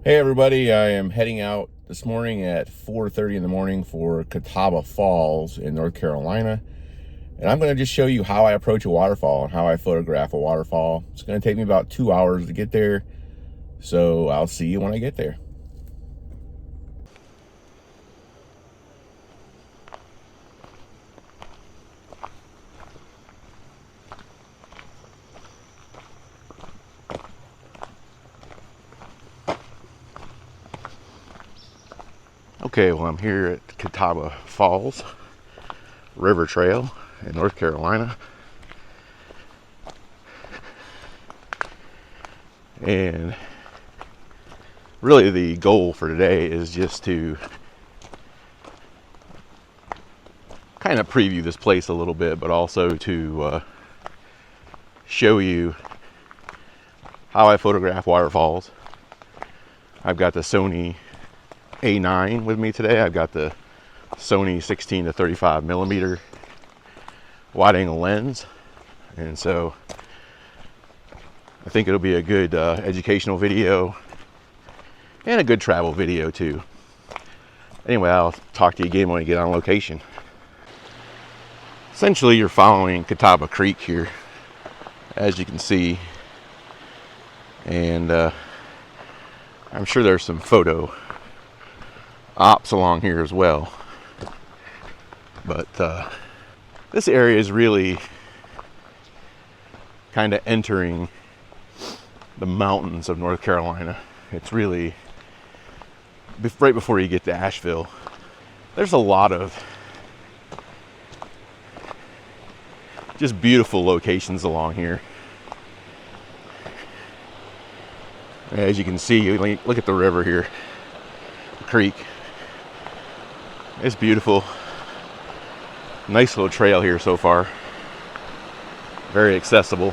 Hey everybody, I am heading out this morning at 4:30 in the morning for Catawba Falls in North Carolina. And I'm going to just show you how I approach a waterfall and how I photograph a waterfall. It's going to take me about 2 hours to get there, so I'll see you when I get there. Okay, well, I'm here at Catawba Falls River Trail in North Carolina. And really the goal for today is just to kind of preview this place a little bit, but also to show you how I photograph waterfalls. I've got the Sony A9 with me today. I've got the Sony 16 to 35 millimeter wide angle lens, and so I think it'll be a good educational video and a good travel video too. Anyway, I'll talk to you again when we get on location. Essentially, you're following Catawba Creek here, as you can see, and I'm sure there's some photo ops along here as well, but this area is really kind of entering the mountains of North Carolina. It's really right before you get to Asheville. There's a lot of just beautiful locations along here. As you can see, look at the river here, the creek. It's beautiful. Nice little trail here so far. Very accessible.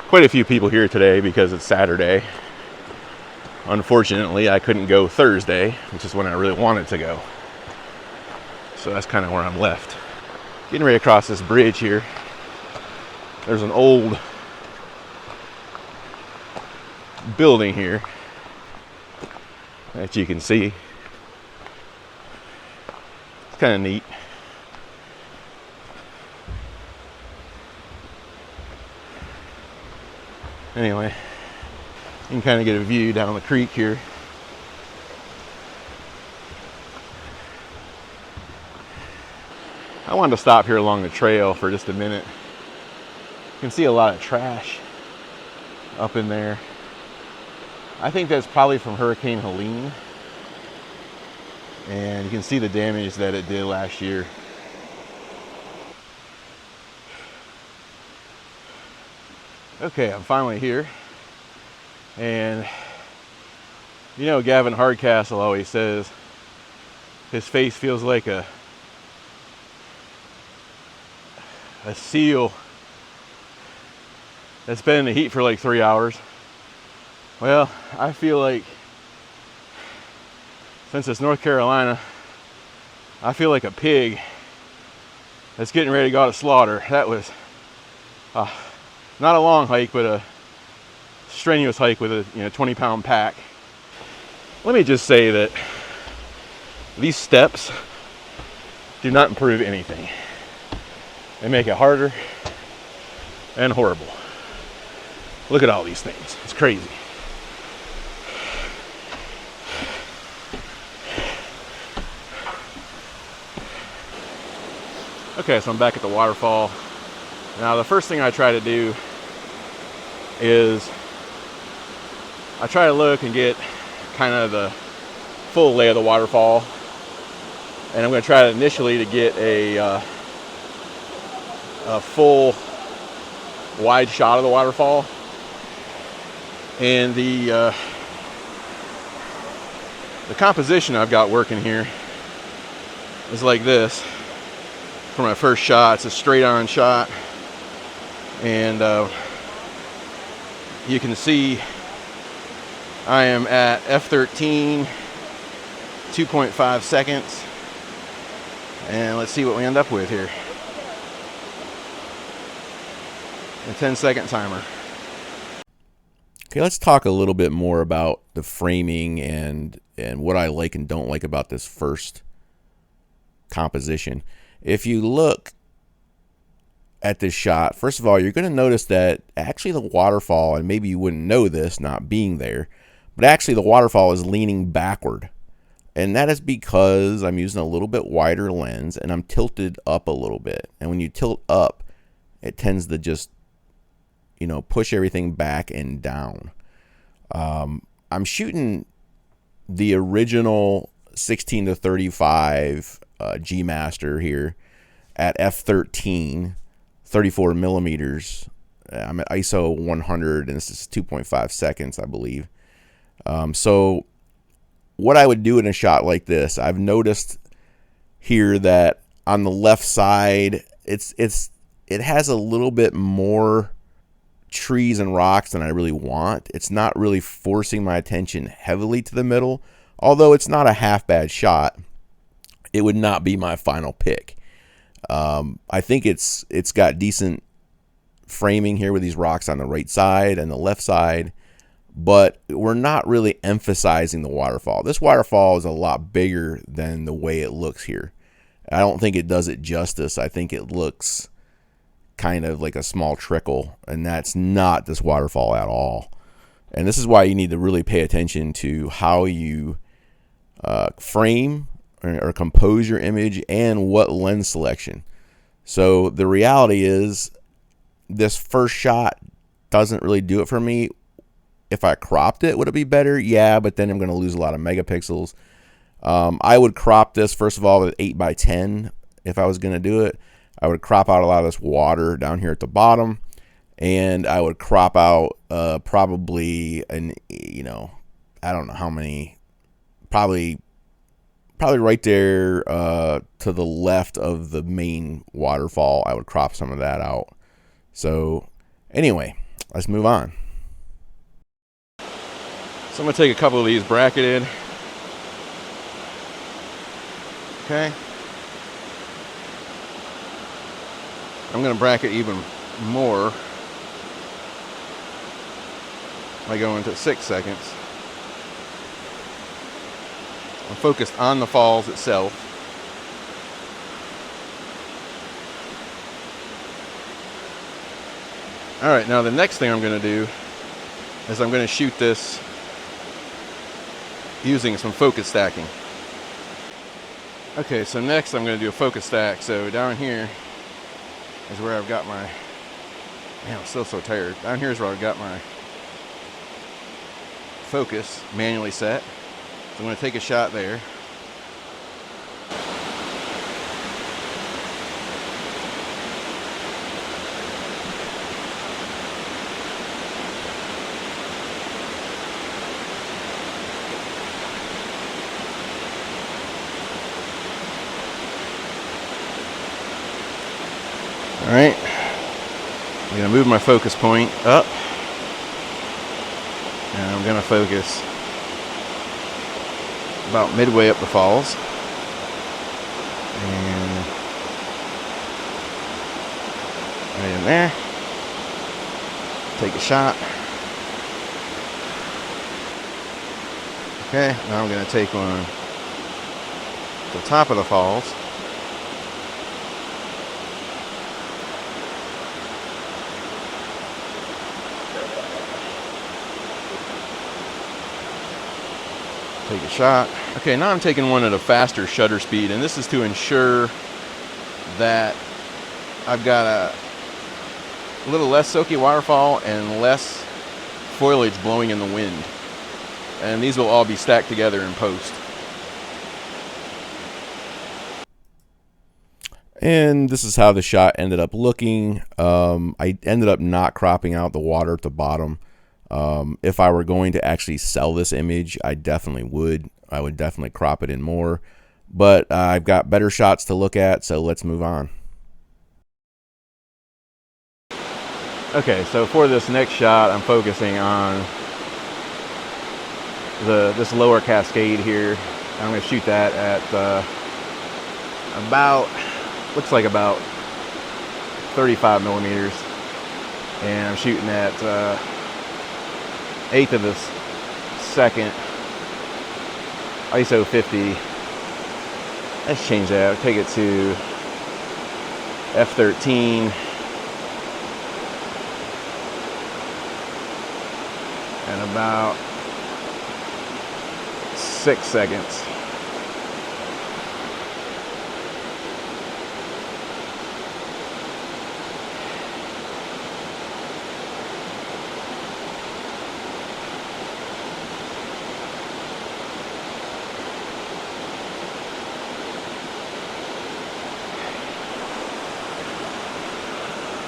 Quite a few people here today because it's Saturday. Unfortunately, I couldn't go Thursday, which is when I really wanted to go. So that's kind of where I'm left. Getting ready to cross this bridge here. There's an old building here that you can see. It's kind of neat. Anyway, you can kind of get a view down the creek here. I wanted to stop here along the trail for just a minute. You can see a lot of trash up in there. I think that's probably from Hurricane Helene. And you can see the damage that it did last year. Okay, I'm finally here. And you know, Gavin Hardcastle always says his face feels like a seal that's been in the heat for like 3 hours. Well, I feel like, since it's North Carolina, I feel like a pig that's getting ready to go to slaughter. That was not a long hike, but a strenuous hike with a 20-pound pack. Let me just say that these steps do not improve anything. They make it harder and horrible. Look at all these things. It's crazy. Okay, so I'm back at the waterfall. Now, the first thing I try to do is I try to look and get kind of the full lay of the waterfall. And I'm going to try initially to get a full wide shot of the waterfall. And the composition I've got working here is like this. For my first shot, it's a straight on shot, and you can see I am at f13, 2.5 seconds, and let's see what we end up with here. A 10-second timer. Okay, let's talk a little bit more about the framing and what I like and don't like about this first composition. If you look at this shot, first of all, you're going to notice that actually the waterfall, and maybe you wouldn't know this not being there, but actually the waterfall is leaning backward. And that is because I'm using a little bit wider lens and I'm tilted up a little bit. And when you tilt up, it tends to just, you know, push everything back and down. I'm shooting the original 16 to 35 G Master here at f13, 34 millimeters. I'm at ISO 100 and this is 2.5 seconds, I believe. So what I would do in a shot like this, I've noticed here that on the left side, it has a little bit more trees and rocks than I really want. It's not really forcing my attention heavily to the middle, although it's not a half bad shot. It would not be my final pick. I think it's got decent framing here with these rocks on the right side and the left side, but we're not really emphasizing the waterfall. This waterfall is a lot bigger than the way it looks here. I don't think it does it justice. I think it looks kind of like a small trickle, and that's not this waterfall at all. And this is why you need to really pay attention to how you frame or compose your image and what lens selection. So the reality is this first shot doesn't really do it for me. If I cropped it, would it be better? Yeah, but then I'm going to lose a lot of megapixels. I would crop this, first of all, with 8x10 if I was going to do it. I would crop out a lot of this water down here at the bottom, and I would crop out probably, I don't know how many, probably right there to the left of the main waterfall. I would crop some of that out. So anyway, let's move on. So I'm going to take a couple of these bracketed. Okay. I'm going to bracket even more by going to 6 seconds. I'm focused on the falls itself. All right, now the next thing I'm going to do is I'm going to shoot this using some focus stacking. Okay, so next I'm going to do a focus stack. So down here is where I've got my, man, I'm still so tired. Down here is where I've got my focus manually set. So I'm going to take a shot there. All right, I'm going to move my focus point up, and I'm going to focus about midway up the falls, and right in there, take a shot. Okay, now I'm going to take one to the top of the falls. Take a shot. Okay, now I'm taking one at a faster shutter speed, and this is to ensure that I've got a little less soaky waterfall and less foliage blowing in the wind. And these will all be stacked together in post. And this is how the shot ended up looking. I ended up not cropping out the water at the bottom. If I were going to actually sell this image, I definitely would. I would definitely crop it in more. But I've got better shots to look at, so let's move on. Okay, so for this next shot, I'm focusing on this lower cascade here. I'm going to shoot that at looks like about 35 millimeters. And I'm shooting at eighth of a second. ISO 50. Let's change that. Take it to f13. And about 6 seconds.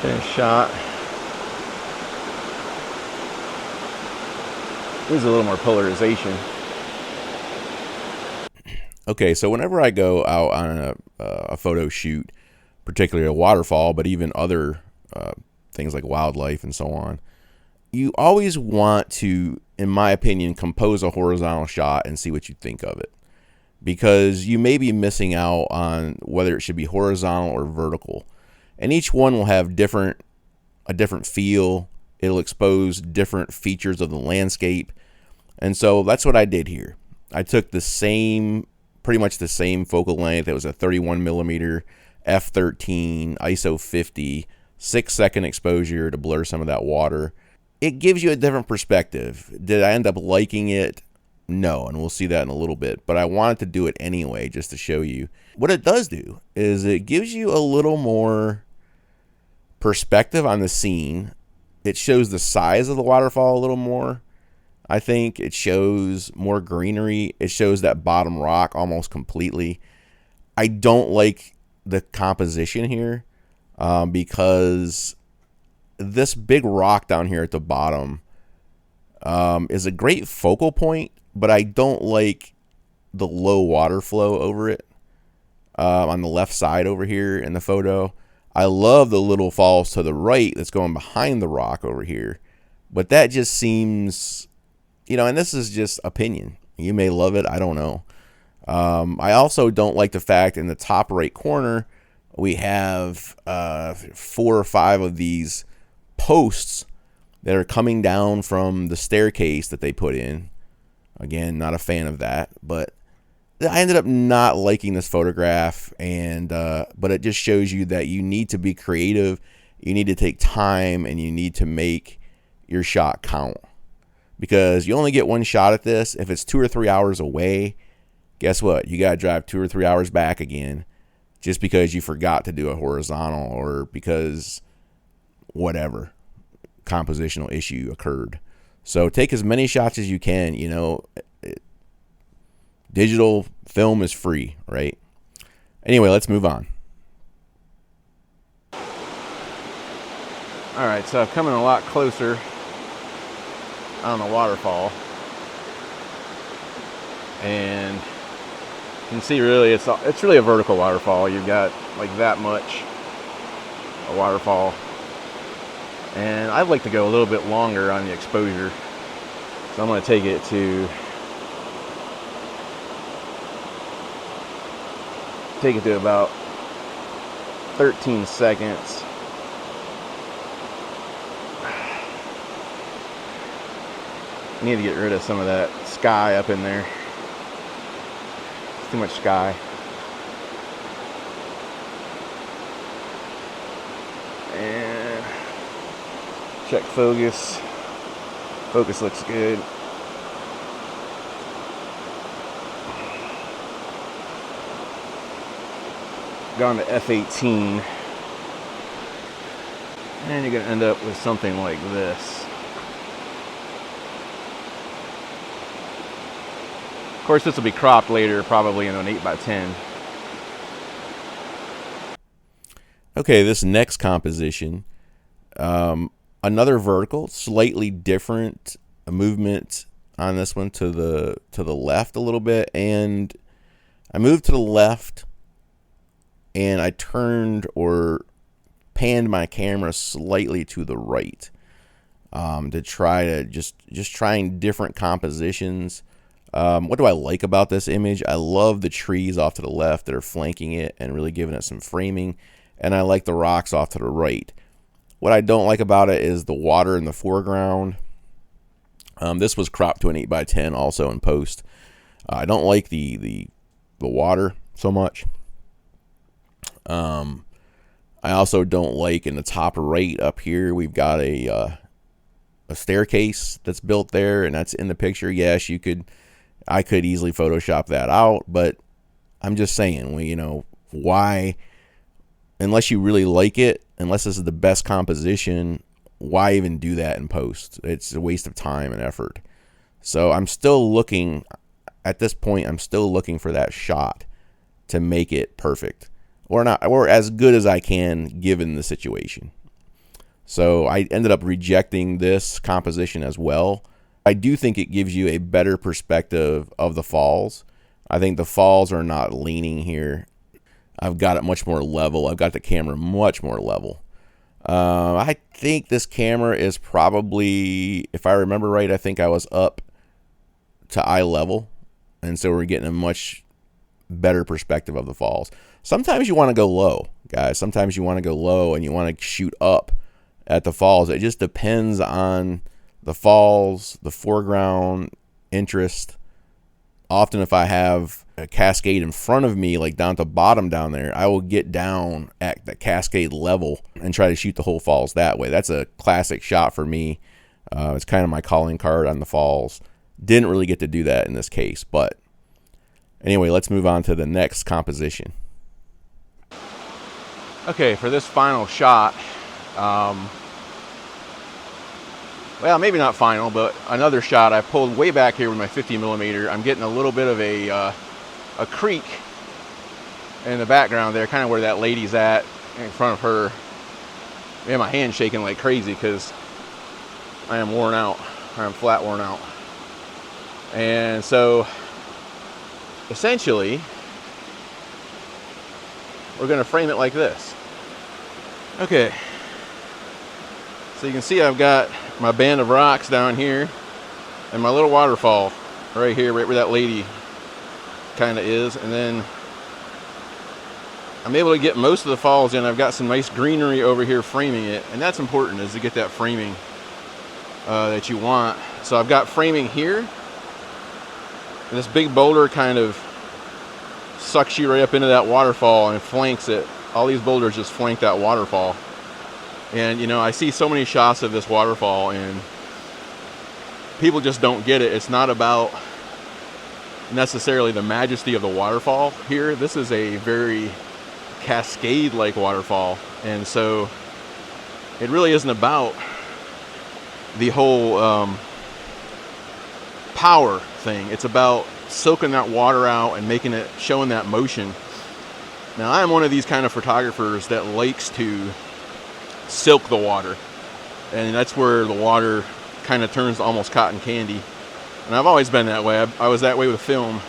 Finish shot. There's a little more polarization. Okay, so whenever I go out on a photo shoot, particularly a waterfall, but even other things like wildlife and so on, you always want to, in my opinion, compose a horizontal shot and see what you think of it. Because you may be missing out on whether it should be horizontal or vertical. And each one will have a different feel. It'll expose different features of the landscape. And so that's what I did here. I took pretty much the same focal length. It was a 31 millimeter f13 ISO 50 6-second exposure to blur some of that water. It gives you a different perspective. Did I end up liking it? No, and we'll see that in a little bit. But I wanted to do it anyway just to show you. What it does do is it gives you a little more perspective on the scene. It shows the size of the waterfall a little more. I think it shows more greenery. It shows that bottom rock almost completely. I don't like the composition here because this big rock down here at the bottom is a great focal point, but I don't like the low water flow over it on the left side over here in the photo. I love the little falls to the right that's going behind the rock over here. But that just seems, and this is just opinion. You may love it. I don't know. I also don't like the fact in the top right corner, we have 4 or 5 of these posts that are coming down from the staircase that they put in. Again, not a fan of that. But I ended up not liking this photograph, but it just shows you that you need to be creative, you need to take time, and you need to make your shot count. Because you only get one shot at this. If it's 2 or 3 hours away, guess what? You got to drive 2 or 3 hours back again just because you forgot to do a horizontal or because whatever compositional issue occurred. So take as many shots as you can, digital film is free, right? Anyway, let's move on. All right, so I'm coming a lot closer on the waterfall. And you can see really it's really a vertical waterfall. You've got like that much a waterfall. And I'd like to go a little bit longer on the exposure. So I'm going to take it to about 13 seconds. I need to get rid of some of that sky up in there. It's too much sky. And check focus. Focus looks good. Gone to F18. And you're going to end up with something like this. Of course, this will be cropped later, probably in an 8x10. Okay, this next composition, another vertical, slightly different movement on this one to the left a little bit, and I moved to the left, and I turned or panned my camera slightly to the right to try to just trying different compositions. What do I like about this image? I love the trees off to the left that are flanking it and really giving it some framing. And I like the rocks off to the right. What I don't like about it is the water in the foreground. This was cropped to an 8x10 also in post. I don't like the water so much. I also don't like in the top right up here, we've got a staircase that's built there, and that's in the picture. Yes, I could easily Photoshop that out, but I'm just saying, well, why, unless you really like it, unless this is the best composition, why even do that in post? It's a waste of time and effort. So I'm still looking, at this point, I'm still looking for that shot to make it perfect, or not, or as good as I can given the situation. So I ended up rejecting this composition as well. I do think it gives you a better perspective of the falls. I think the falls are not leaning here. I've got it much more level. I've got the camera much more level. I think this camera is probably, if I remember right, I think I was up to eye level. And so we're getting a much better perspective of the falls. Sometimes you want to go low, guys. Sometimes you want to go low and you want to shoot up at the falls. It just depends on the falls, the foreground interest. Often if I have a cascade in front of me, like down at the bottom down there, I will get down at the cascade level and try to shoot the whole falls that way. That's a classic shot for me. It's kind of my calling card on the falls. Didn't really get to do that in this case, but anyway, let's move on to the next composition. Okay, for this final shot, well, maybe not final, but another shot I pulled way back here with my 50 millimeter. I'm getting a little bit of a creek in the background there, kind of where that lady's at in front of her. Man, my hand's shaking like crazy because I am worn out. I am flat worn out. And so, essentially, we're going to frame it like this. Okay. So you can see I've got my band of rocks down here and my little waterfall right here, right where that lady kind of is. And then I'm able to get most of the falls in. I've got some nice greenery over here framing it. And that's important, is to get that framing that you want. So I've got framing here. And this big boulder kind of sucks you right up into that waterfall and flanks it. All these boulders just flank that waterfall. And, I see so many shots of this waterfall and people just don't get it. It's not about necessarily the majesty of the waterfall here. This is a very cascade-like waterfall. And so it really isn't about the whole power thing. It's about soaking that water out and making it, showing that motion. Now, I'm one of these kind of photographers that likes to silk the water, and that's where the water kind of turns to almost cotton candy. And I've always been that way. I was that way with film.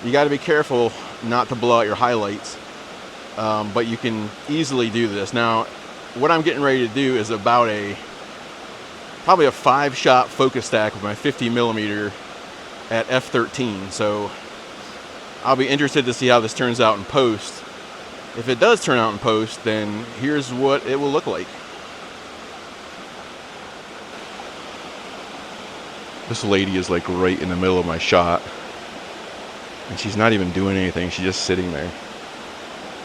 You got to be careful not to blow out your highlights, but you can easily do this. Now, what I'm getting ready to do is about probably a 5-shot focus stack with my 50 millimeter at f13. So I'll be interested to see how this turns out in post. If it does turn out in post, then here's what it will look like. This lady is like right in the middle of my shot. And she's not even doing anything. She's just sitting there.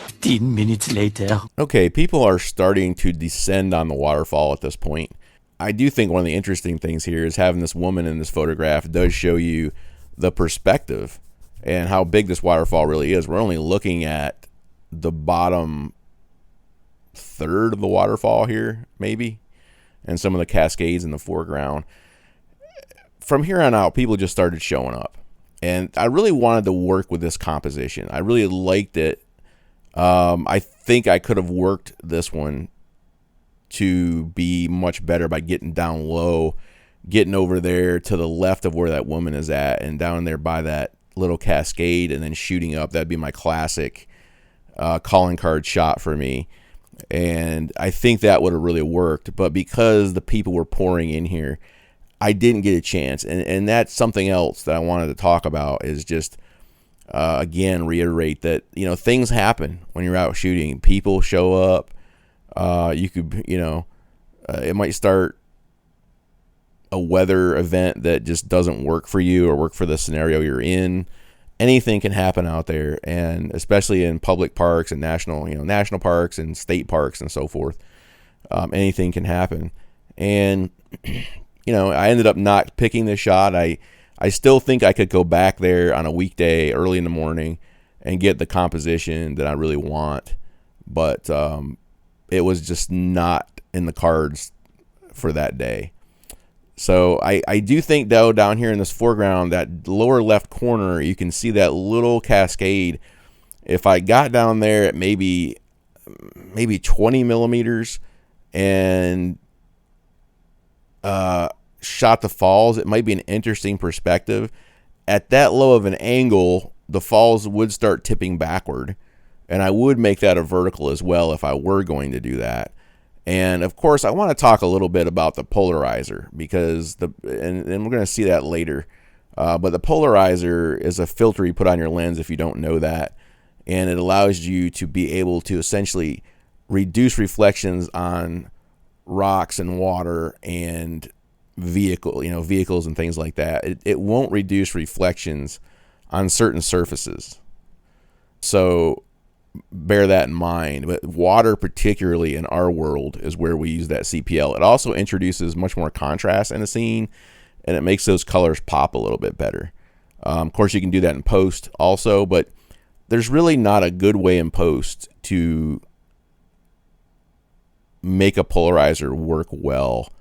15 minutes later. Okay, people are starting to descend on the waterfall at this point. I do think one of the interesting things here is having this woman in this photograph does show you the perspective and how big this waterfall really is. We're only looking at the bottom third of the waterfall here, maybe, and some of the cascades in the foreground. From here on out, people just started showing up, and I really wanted to work with this composition. I really liked it. I think I could have worked this one to be much better by getting down low, getting over there to the left of where that woman is at, and down there by that little cascade, and then shooting up. That'd be my classic calling card shot for me. And I think that would have really worked, but because the people were pouring in here, I didn't get a chance. And that's something else that I wanted to talk about, is just again reiterate that things happen when you're out shooting. People show up. You could it might start a weather event that just doesn't work for you or work for the scenario you're in. Anything can happen out there, and especially in public parks and national parks and state parks and so forth. Anything can happen. And I ended up not picking this shot. I still think I could go back there on a weekday early in the morning and get the composition that I really want, but it was just not in the cards for that day. So I do think, though, down here in this foreground, that lower left corner, you can see that little cascade. If I got down there at maybe 20 millimeters and shot the falls, it might be an interesting perspective. At that low of an angle, the falls would start tipping backward, and I would make that a vertical as well if I were going to do that. And of course, I want to talk a little bit about the polarizer, because and we're going to see that later. But the polarizer is a filter you put on your lens if you don't know that, and it allows you to be able to essentially reduce reflections on rocks and water and vehicles and things like that. It won't reduce reflections on certain surfaces. So bear that in mind. But water, particularly in our world, is where we use that CPL. It also introduces much more contrast in the scene, and it makes those colors pop a little bit better. Of course, you can do that in post also, but there's really not a good way in post to make a polarizer work well.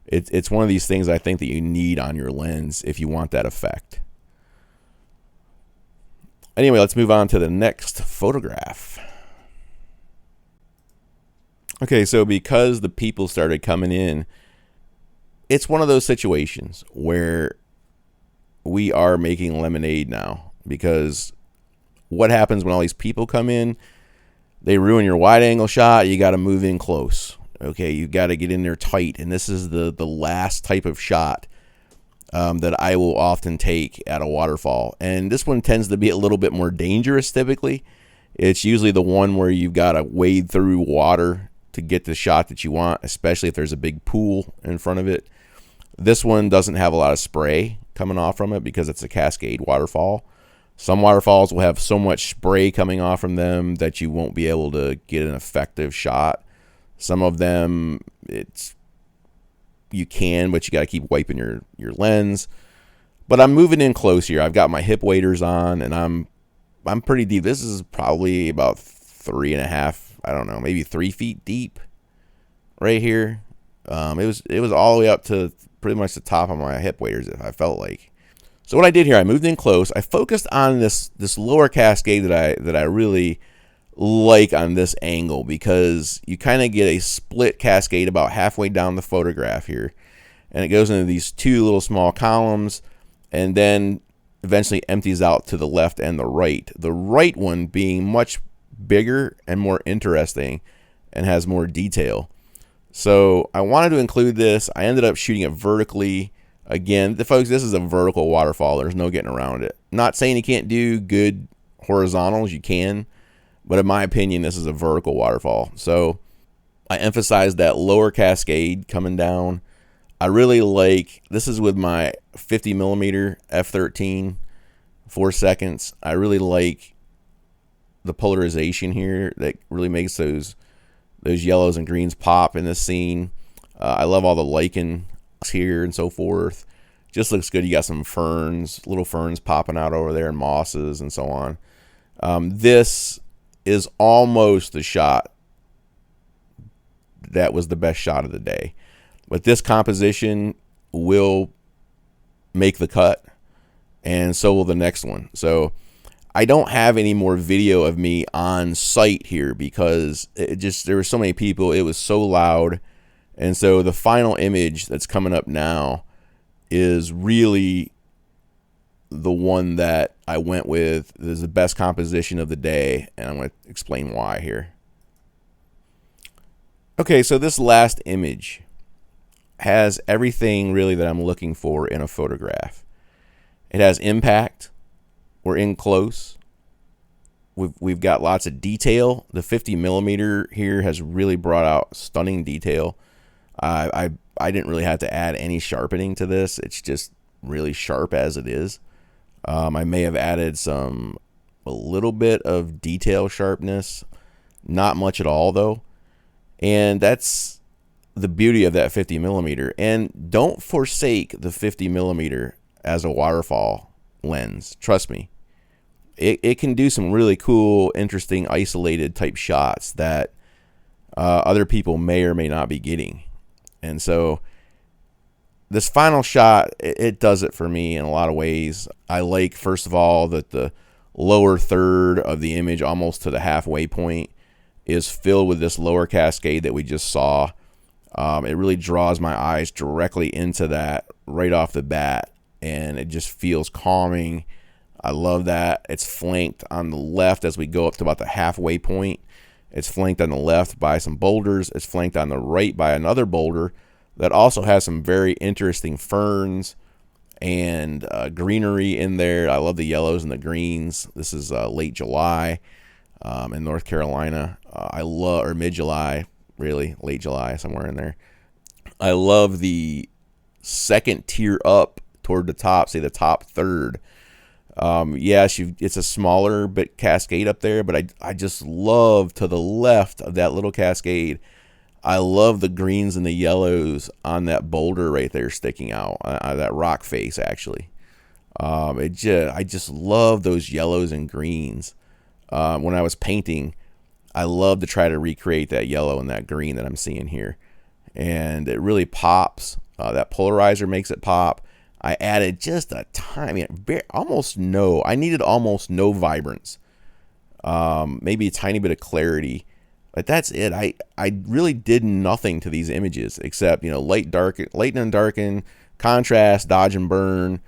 It's one of these things I think that you need on your lens if you want that effect. Anyway, let's move on to the next photograph. Okay, so because the people started coming in, it's one of those situations where we are making lemonade now, because what happens when all these people come in? They ruin your wide angle shot. You got to move in close. Okay, you got to get in there tight, and this is the last type of shot that I will often take at a waterfall. And this one tends to be a little bit more dangerous typically. It's usually the one where you've got to wade through water to get the shot that you want, especially if there's a big pool in front of it. This one doesn't have a lot of spray coming off from it because it's a cascade waterfall. Some waterfalls will have so much spray coming off from them that you won't be able to get an effective shot. Some of them, you can, but you got to keep wiping your lens. But I'm moving in close here. I've got my hip waders on, and I'm pretty deep. This is probably about 3.5, I don't know, maybe 3 feet deep right here. It was all the way up to pretty much the top of my hip waders, if I felt like. So what I did here, I moved in close. I focused on this lower cascade that I really like on this angle, because you kind of get a split cascade about halfway down the photograph here, and it goes into these two little small columns and then eventually empties out to the left and the right one being much bigger and more interesting and has more detail. So I wanted to include this. I ended up shooting it vertically. Again, folks, this is a vertical waterfall. There's no getting around it. Not saying you can't do good horizontals, you can. But in my opinion, this is a vertical waterfall. So I emphasize that lower cascade coming down. I really like, this is with my 50 millimeter f13, 4 seconds. I really like the polarization here that really makes those yellows and greens pop in this scene. I love all the lichen here and so forth. Just looks good. You got some ferns, little ferns popping out over there, and mosses and so on. This is almost the shot that was the best shot of the day. But this composition will make the cut, and so will the next one. So I don't have any more video of me on site here because there were so many people. It was so loud. And so the final image that's coming up now is really the one that I went with. This is the best composition of the day, and I'm going to explain why here. Okay, so this last image has everything really that I'm looking for in a photograph. It has impact. We're in close. We've got lots of detail. The 50 millimeter here has really brought out stunning detail. I I didn't really have to add any sharpening to this. It's just really sharp as it is. I may have added a little bit of detail sharpness, not much at all though. And that's the beauty of that 50 millimeter. And don't forsake the 50 millimeter as a waterfall lens. Trust me, it can do some really cool, interesting, isolated type shots that other people may or may not be getting. And so this final shot, it does it for me in a lot of ways. I like, first of all, that the lower third of the image, almost to the halfway point, is filled with this lower cascade that we just saw. It really draws my eyes directly into that right off the bat, and it just feels calming. I love that. It's flanked on the left as we go up to about the halfway point. It's flanked on the left by some boulders. It's flanked on the right by another boulder that also has some very interesting ferns and greenery in there. I love the yellows and the greens. This is late July in North Carolina. Or mid-July, really, late July, somewhere in there. I love the second tier up toward the top, say the top third. Yes, it's a smaller bit cascade up there, but I just love to the left of that little cascade. I love the greens and the yellows on that boulder right there sticking out, that rock face actually. I just love those yellows and greens. When I was painting, I love to try to recreate that yellow and that green that I'm seeing here, and it really pops. That polarizer makes it pop. I added just a tiny, I needed almost no vibrance, maybe a tiny bit of clarity, but that's it. I really did nothing to these images except, lighten and darken, contrast, dodge and burn,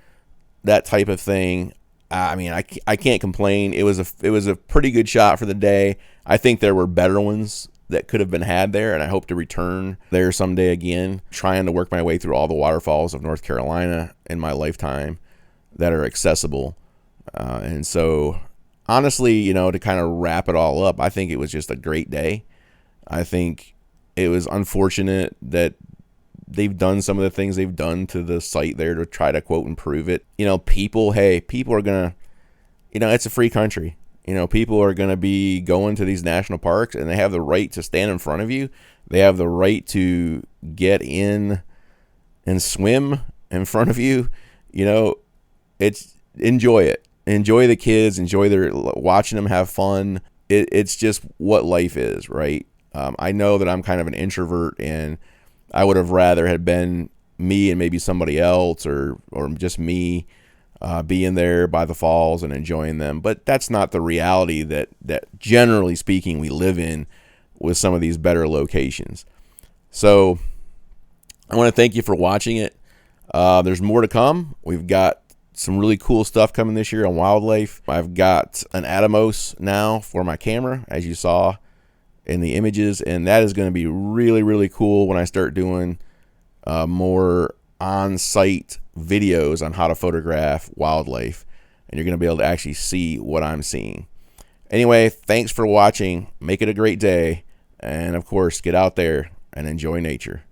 that type of thing. I can't complain. It was a pretty good shot for the day. I think there were better ones that could have been had there, and I hope to return there someday again, trying to work my way through all the waterfalls of North Carolina in my lifetime that are accessible. And so honestly, to kind of wrap it all up, I think it was just a great day. I think it was unfortunate that they've done some of the things they've done to the site there to try to quote improve it. People are gonna, it's a free country. People are going to be going to these national parks, and they have the right to stand in front of you. They have the right to get in and swim in front of you. Enjoy it. Enjoy the kids. Enjoy watching them have fun. It's just what life is, right? I know that I'm kind of an introvert, and I would have rather had been me and maybe somebody else, or just me. Being there by the falls and enjoying them. But that's not the reality that generally speaking we live in with some of these better locations. So I want to thank you for watching it. There's more to come. We've got some really cool stuff coming this year on wildlife. I've got an Atomos now for my camera, as you saw in the images, and that is going to be really, really cool when I start doing more on-site videos on how to photograph wildlife, and you're going to be able to actually see what I'm seeing. Anyway, thanks for watching. Make it a great day, and of course, get out there and enjoy nature.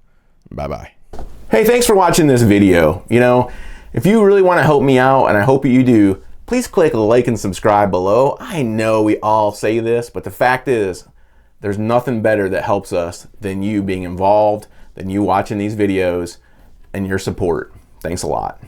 Bye-bye. Hey, thanks for watching this video. If you really want to help me out, and I hope you do, please click like and subscribe below. I know we all say this, but the fact is, there's nothing better that helps us than you being involved, than you watching these videos, and your support. Thanks a lot.